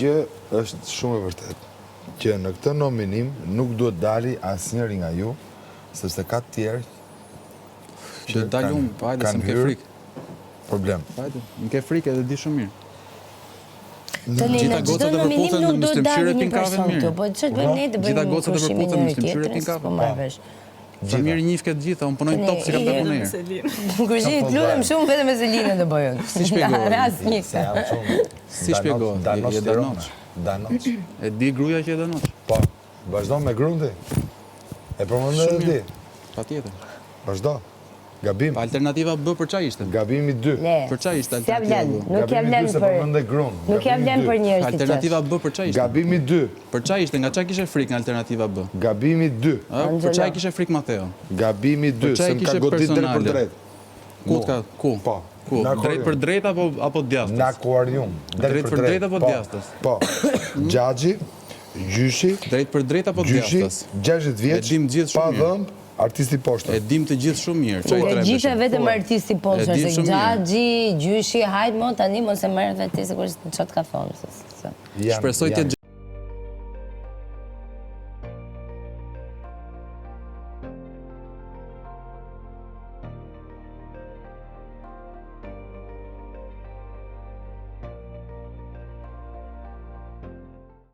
gjë është shumë e vërtetë, që në këtë nominim nuk duhet dali asnjëri nga ju, sepse ka të tjerë që dalum, hajde se më ke frikë. Problem. Hajde, më ke frikë edhe di shumë mirë. Tani në çdo nominim nuk do të dalë një person këtu, po ç'të bëjmë ne të bëjmë gjitha gocat e përputhen në shtypshyrë pin kafe. Po marr vesh. Sa mirë njih këtë gjitha, unë punoj top si kam bërë punë. Kurçi, lutem shumë vetëm me Selinën të bëjën. Si shpjegoj? Rast një. Se jam shumë. Si shpjegoj? Je danoç. Danoç. E di gruaja që e danoç. Po, vazhdo me gruan ti. E përmend edhe ti. Patjetër. Vazhdo. Gabim. Alternativa B për çfarë ishte? Gabimi 2. Për çfarë ishte alternativa B? Nuk jam lënë se përmend gruan. Nuk jam lënë për njerëz. Alternativa B për çfarë ishte? Gabimi 2. Për çfarë ishte? Nga çfarë kishe frikë nga alternativa B? Gabimi 2. Për çfarë kishe frikë Mateo? Gabimi 2, se më ka godit drejt për drejt. Ku ka? Ku? Po. Ku? Drejt për drejt apo djastës? Në akuarium. Drejt për drejt apo djastës? Po. Gjaxhi, gjyshi. Drejt për drejt apo djastës? 60 vjeç, pa dhëmb, artisti poshtë. E dim të gjithë shumë mirë. E gjithë vetëm artisti poshtë, se Gjaxhi, gjyshi, hajt mo tani mos e merr vetë ti sigurisht çot ka thonë. Shpresoj të